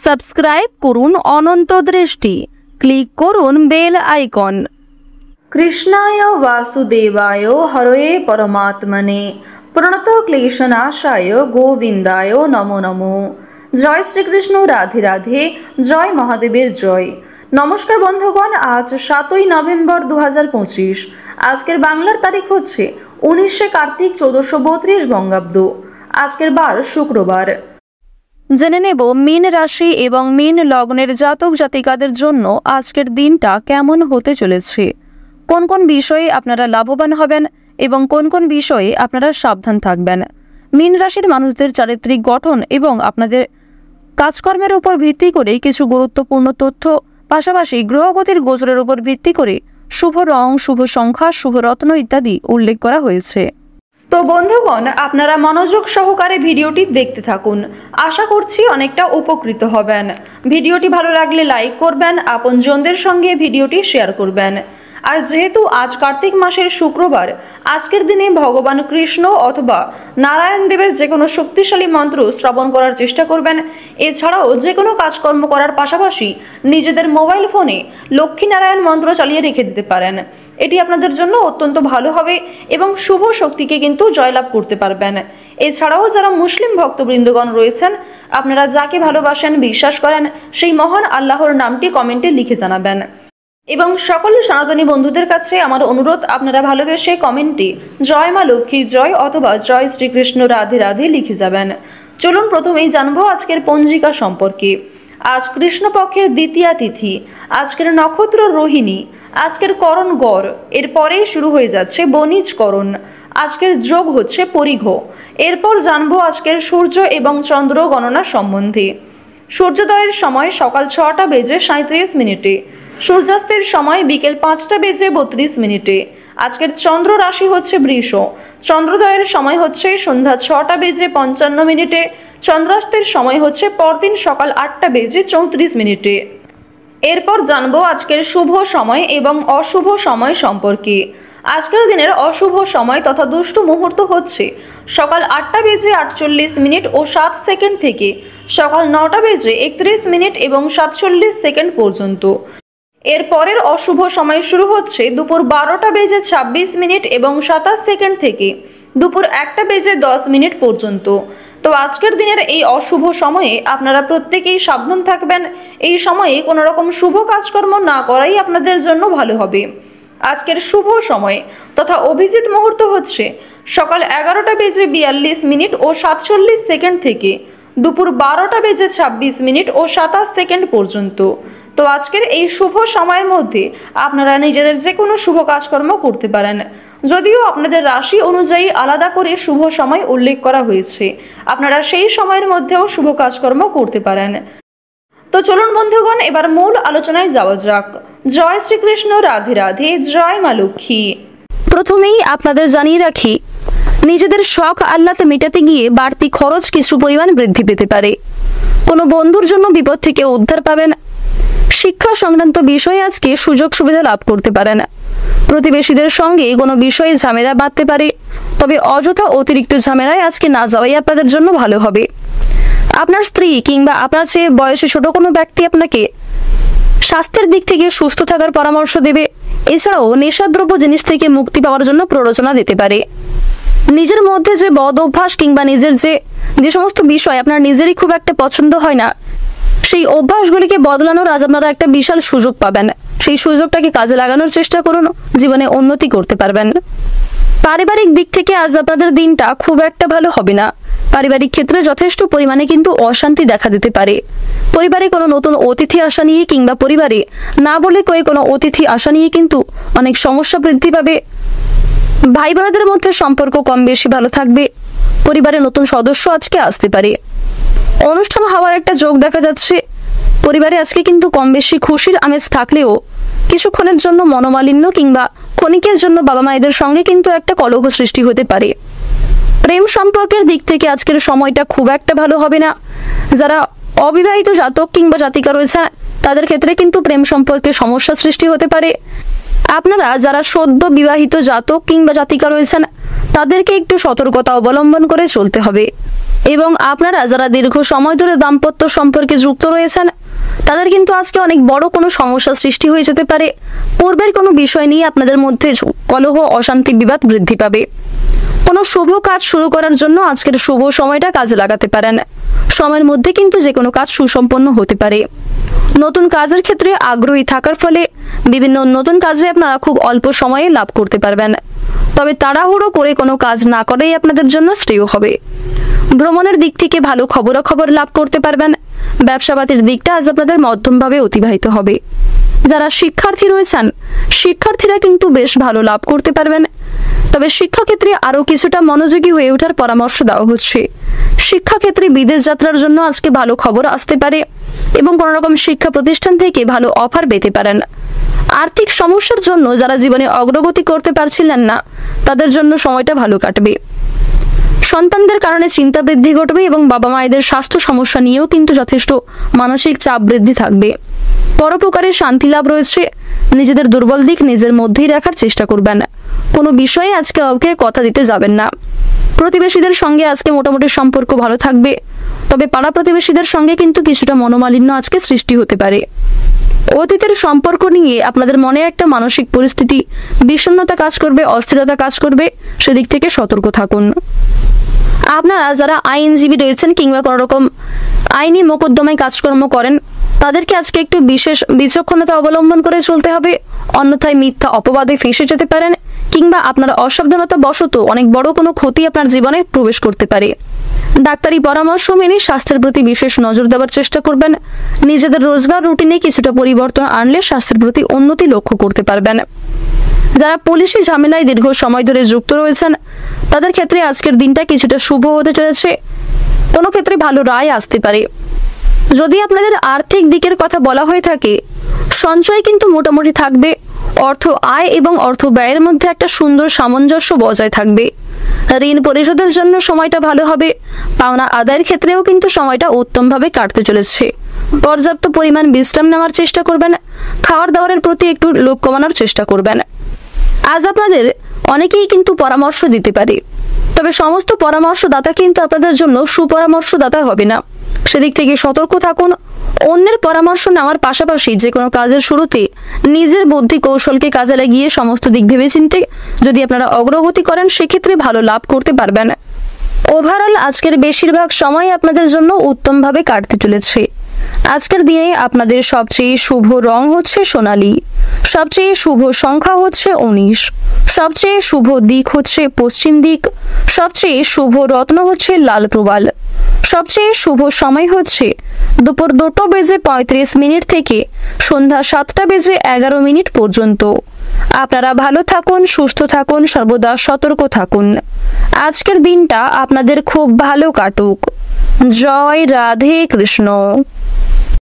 Subscribe করুন অনন্ত দৃষ্টি, click করুন বেল আইকন। কৃষ্ণায় বাসুদেবায় হরয়ে পরমাত্মনে প্রণত ক্লেশনাশায় গোবিন্দায় নমো নমো। জয় শ্রীকৃষ্ণ, রাধে রাধে, জয় মহাদেবের জয়। নমস্কার বন্ধুগণ, আজ 7ই নভেম্বর 2025। আজকের বাংলার তারিখ হচ্ছে 19শে কার্তিক 1432 বঙ্গাব্দ। আজকের বার শুক্রবার। জেনে নেব মীন রাশি এবং মীন লগ্নের জাতক জাতিকাদের জন্য আজকের দিনটা কেমন হতে চলেছে, কোন কোন বিষয়ে আপনারা লাভবান হবেন এবং কোন কোন বিষয়ে আপনারা সাবধান থাকবেন। মীন রাশির মানুষদের চারিত্রিক গঠন এবং আপনাদের কাজকর্মের উপর ভিত্তি করে কিছু গুরুত্বপূর্ণ তথ্য, পাশাপাশি গ্রহগতির গোচরের উপর ভিত্তি করে শুভ রং, শুভ সংখ্যা, শুভ রত্ন ইত্যাদি উল্লেখ করা হয়েছে। তো বন্ধুগণ, আপনারা মনোযোগ সহকারে ভিডিওটি দেখতে থাকুন। আশা করছি অনেকটা উপকৃত হবেন। ভিডিওটি ভালো লাগলে লাইক করবেন, আপনজনদের সঙ্গে ভিডিওটি শেয়ার করবেন। আর যেহেতু আজ কার্তিক মাসের শুক্রবার, আজকের দিনে ভগবান কৃষ্ণ অথবা নারায়ণ দেবের যে কোনো শক্তিশালী মন্ত্র শ্রবণ করার চেষ্টা করবেন। এছাড়াও যে কোনো কাজকর্ম করার পাশাপাশি নিজেদের মোবাইল ফোনে লক্ষ্মীনারায়ণ মন্ত্র চালিয়ে রেখে দিতে পারেন। এটি আপনাদের জন্য অত্যন্ত ভালো হবে এবং শুভ শক্তিকে কিন্তু জয়লাভ করতে পারবেন। এছাড়াও যারা মুসলিম ভক্তবৃন্দগণ রয়েছেন, আপনারা যাকে ভালোবাসেন, বিশ্বাস করেন, সেই মহান আল্লাহর নামটি কমেন্টে লিখে জানাবেন। এবং সকল সনাতনী বন্ধুদের কাছে আমার অনুরোধ, আপনারা ভালোবেসে কমেন্টে জয় মা লক্ষ্মী জয় অথবা জয় শ্রীকৃষ্ণ রাধে রাধে লিখে যাবেন। চলুন প্রথমেই জানবো আজকের পঞ্জিকা সম্পর্কে। আজ কৃষ্ণপক্ষের দ্বিতীয়া তিথি, আজকের নক্ষত্র রোহিণী, আজকের করণ গড়, এরপরেই শুরু হয়ে যাচ্ছে বণিজ করণ। আজকের যোগ হচ্ছে পরিঘ। এরপর জানবো আজকের সূর্য এবং চন্দ্র গণনা সম্বন্ধে। সূর্যোদয়ের সময় সকাল 6টা বেজে 37 মিনিটে, সূর্যাস্তের সময় বিকেল 5টা বেজে 32 মিনিটে। আজকের চন্দ্র রাশি হচ্ছে বৃষ। চন্দ্রোদয়ের সময় হচ্ছে সন্ধ্যা 6টা বেজে 55 মিনিটে, চন্দ্রাস্তের সময় হচ্ছে পরদিন সকাল 8টা বেজে 34 মিনিটে। এরপর জানবো আজকের শুভ সময় এবং অশুভ সময় সম্পর্কে। আজকের দিনের অশুভ সময় তথা দুষ্ট মুহূর্ত হচ্ছে সকাল 8টা বেজে 48 মিনিট ও 7 সেকেন্ড থেকে সকাল 9টা বেজে 31 মিনিট এবং 47 সেকেন্ড পর্যন্ত। এর পরের অশুভ সময় শুরু হচ্ছে দুপুর 12টা বেজে 26 মিনিট এবং 27 সেকেন্ড থেকে দুপুর 1টা বেজে 10 মিনিট পর্যন্ত। তো আজকের দিনের এই অশুভ সময়ে আপনারা প্রত্যেকেই সাবধান থাকবেন। এই সময়ে কোনো রকম শুভ কাজকর্ম না করাই আপনাদের জন্য ভালো হবে। আজকের শুভ সময় তথা অভিজিৎ মুহূর্ত হচ্ছে সকাল 11টা বেজে 42 মিনিট ও 47 সেকেন্ড থেকে দুপুর 12টা বেজে 26 মিনিট ও 27 সেকেন্ড পর্যন্ত। তো আজকের এই শুভ সময়ের মধ্যে আপনারা নিজেদের যে কোনো শুভ কাজকর্ম করতে পারেন। যদিও আপনাদের রাশি অনুযায়ী আলাদা করে শুভ সময় উল্লেখ করা হয়েছে, আপনারা সেই সময়ের মধ্যেও শুভ কাজকর্ম করতে পারেন। তো চলুন বন্ধুগণ, এবার মূল আলোচনায় যাওয়া যাক। জয় শ্রীকৃষ্ণ, রাধে রাধে, জয় মা লক্ষ্মী। প্রথমেই আপনাদের জানিয়ে রাখি, নিজেদের শখ আহ্লাদ মেটাতে গিয়ে বাড়তি খরচ কিছু পরিমাণ বৃদ্ধি পেতে পারে। কোনো বন্ধুর জন্য বিপদ থেকে উদ্ধার পাবেন। শিক্ষা সংক্রান্ত বিষয়ে আজকে সুযোগ সুবিধা লাভ করতে পারেন। প্রতিবেশীদের সঙ্গে কোনো বিষয়ে ঝামেলা বাঁধতে পারে, তবে অযথা অতিরিক্ত ঝামেলায় আজকে না যাওয়াই আপনাদের জন্য ভালো হবে। আপনার স্ত্রী কিংবা আপনার চেয়ে বয়সে ছোট কোনো ব্যক্তি আপনাকে স্বাস্থ্যের দিক থেকে সুস্থ থাকার পরামর্শ দেবে। এছাড়াও নেশাদ্রব্য জিনিস থেকে মুক্তি পাওয়ার জন্য প্ররোচনা দিতে পারে। নিজের মধ্যে যে বদ অভ্যাস কিংবা নিজের যে সমস্ত বিষয় আপনার নিজেরই খুব একটা পছন্দ হয় না, সেই অভ্যাসগুলিকে বদলানোর আজ আপনারা একটা বিশাল সুযোগ পাবেন। সেই সুযোগটাকে কাজে লাগানোর চেষ্টা করুন, জীবনে উন্নতি করতে পারবেন। পারিবারিক দিক থেকে আজ আপনাদের দিনটা খুব একটা ভালো হবে না। পারিবারিক ক্ষেত্রে যথেষ্ট পরিমাণে কিন্তু অশান্তি দেখা দিতে পারে। পরিবারে কোনো নতুন অতিথি আসা নিয়ে কিংবা পরিবারে না বলে কোনো অতিথি আসা নিয়ে কিন্তু অনেক সমস্যা বৃদ্ধি পাবে। ভাই বোনদের মধ্যে সম্পর্ক কম বেশি ভালো থাকবে। পরিবারে নতুন সদস্য আজকে আসতে পারে। অনুষ্ঠান হওয়ার একটা যোগ দেখা যাচ্ছে। পরিবারে আজকে কিন্তু কম বেশি খুশির আমেজ থাকলেও কিছুক্ষণের জন্য মনোমালিন্য কিংবা ক্ষণিকের জন্য বাবা মায়েদের সঙ্গে কিন্তু একটা কলহ সৃষ্টি হতে পারে। প্রেম সম্পর্কের দিক থেকে আজকের সময়টা খুব একটা ভালো হবে না। যারা অবিবাহিত জাতক কিংবা জাতিকা রয়েছে, তাদের ক্ষেত্রে কিন্তু প্রেম সম্পর্কে সমস্যা সৃষ্টি হতে পারে। আপনারা যারা সদ্য বিবাহিত জাতক কিংবা জাতিকা রয়েছেন, তাদেরকে একটু সতর্কতা অবলম্বন করে চলতে হবে। এবং আপনারা যারা দীর্ঘ সময় ধরে দাম্পত্য সম্পর্কে যুক্ত রয়েছেন তাদের কিন্তু আজকে অনেক বড় কোনো সমস্যা সৃষ্টি হয়ে যেতে পারে। পূর্বের কোনো বিষয় নিয়ে আপনাদের মধ্যে কলহ, অশান্তি, বিবাদ বৃদ্ধি পাবে। কোনো শুভ কাজ শুরু করার জন্য আজকের শুভ সময়টা কাজে লাগাতে পারেন। সময়ের মধ্যে কিন্তু যে কোনো কাজ সুসম্পন্ন হতে পারে। নতুন কাজের ক্ষেত্রে আগ্রহী থাকার ফলে বিভিন্ন নতুন কাজে আপনারা খুব অল্প সময়ে লাভ করতে পারবেন। তবে তাড়াহুড়ো করে কোনো কাজ না করাই আপনাদের জন্য শ্রেয় হবে। ভ্রমণের দিক থেকে ভালো খবরাখবর লাভ করতে পারবেন। ব্যবসাপাতির দিকটা আজ আপনাদের মধ্যমভাবে অতিবাহিত হবে। যারা শিক্ষার্থী রয়েছেন শিক্ষার্থীরা কিন্তু বেশ ভালো লাভ করতে পারবেন। তবে শিক্ষাক্ষেত্রে আরও কিছুটা মনোযোগী হয়ে ওঠার পরামর্শ দেওয়া হচ্ছে। শিক্ষাক্ষেত্রে বিদেশ যাত্রার জন্য আজকে ভালো খবর আসতে পারে এবং কোনো রকম শিক্ষা প্রতিষ্ঠান থেকে ভালো অফার পেতে পারেন। আর্থিক সমস্যার জন্য যারা জীবনে অগ্রগতি করতে পারছিলেন না তাদের জন্য সময়টা ভালো কাটবে। সন্তানদের কারণে চিন্তা বৃদ্ধি ঘটবে এবং বাবা মায়েদের স্বাস্থ্য সমস্যা নিয়েও কিন্তু যথেষ্ট মানসিক চাপ বৃদ্ধি থাকবে। পরোপকারের শান্তি লাভ রয়েছে। নিজেদের দুর্বল দিক নিজের মধ্যেই রাখার চেষ্টা করবেন। কোনো বিষয়ে আজকে কাউকে কথা দিতে যাবেন না। প্রতিবেশীদের সঙ্গে আজকে মোটামুটি সম্পর্ক ভালো থাকবে। তবে পাড়া প্রতিবেশীদের সঙ্গে কিন্তু কিছুটা মনোমালিন্য আজকে সৃষ্টি হতে পারে। অতীতের সম্পর্ক নিয়ে আপনাদের মনে একটা মানসিক পরিস্থিতি, বিষণ্ণতা কাজ করবে, অস্থিরতা কাজ করবে। সেদিক থেকে সতর্ক থাকুন। আপনারা যারা আইনজীবী রয়েছেন কিংবা কোনো রকম আইনি মোকদ্দমায় কাজকর্ম করেন তাদেরকে আজকে একটু বিশেষ বিচক্ষণতা অবলম্বন করে চলতে হবে। অন্যথায় মিথ্যা অপবাদে ফেঁসে যেতে পারেন কিংবা আপনার অসাবধানতা বশত অনেক বড় কোনো ক্ষতি আপনার জীবনে প্রবেশ করতে পারে। ডাক্তারি পরামর্শ মেনে স্বাস্থ্যের প্রতি বিশেষ নজর দেওয়ার চেষ্টা করবেন। নিজেদের রোজগার রুটিনে কিছুটা পরিবর্তন আনলে স্বাস্থ্যের প্রতি উন্নতি লক্ষ্য করতে পারবেন। যারা পুলিশি ঝামেলায় দীর্ঘ সময় ধরে যুক্ত রয়েছেন তাদের ক্ষেত্রে আজকের দিনটা কিছুটা শুভ হতে চলেছে। কোনো ক্ষেত্রে ভালো রায় আসতে পারে। যদি আপনাদের আর্থিক দিকের কথা বলা হয়ে থাকে সঞ্চয় কিন্তু মোটামুটি থাকবে। অর্থ আয় এবং অর্থ ব্যয়ের মধ্যে একটা সুন্দর সামঞ্জস্য বজায় থাকবে। ঋণ পরিশোধের জন্য সময়টা ভালো হবে। পাওনা আদায়ের ক্ষেত্রেও কিন্তু সময়টা উত্তমভাবে কাটতে চলেছে। পর্যাপ্ত পরিমাণ বিশ্রাম নেওয়ার চেষ্টা করবেন। খাওয়ার দাওয়ারের প্রতি একটু লোভ কমানোর চেষ্টা করবেন। আজ আপনাদের অনেকেই কিন্তু পরামর্শ দিতে পারে, তবে সমস্ত পরামর্শদাতা কিন্তু আপনাদের জন্য সুপরামর্শদাতা হবে না। সেদিক থেকে সতর্ক থাকুন। অন্যের পরামর্শ নেওয়ার পাশাপাশি যে কোনো কাজের শুরুতে নিজের বুদ্ধি কৌশলকে কাজে লাগিয়ে সমস্ত দিক ভেবেচিন্তে যদি আপনারা অগ্রগতি করেন সেক্ষেত্রে ভালো লাভ করতে পারবেন। ওভারঅল আজকের বেশিরভাগ সময় আপনাদের জন্য উত্তমভাবে কাটতে চলেছে। আজকের দিনে আপনাদের সবচেয়ে শুভ রং হচ্ছে সোনালী, সবচেয়ে শুভ সংখ্যা হচ্ছে 19, সবচেয়ে শুভ দিক হচ্ছে পশ্চিম দিক, সবচেয়ে শুভ রত্ন হচ্ছে লাল প্রবাল, সবচেয়ে শুভ সময় হচ্ছে দুপুর 2:35 থেকে সন্ধ্যা 7:11 পর্যন্ত। আপনারা ভালো থাকুন, সুস্থ থাকুন, সর্বদা সতর্ক থাকুন। আজকের দিনটা আপনাদের খুব ভালো কাটুক। জয় রাধে কৃষ্ণ।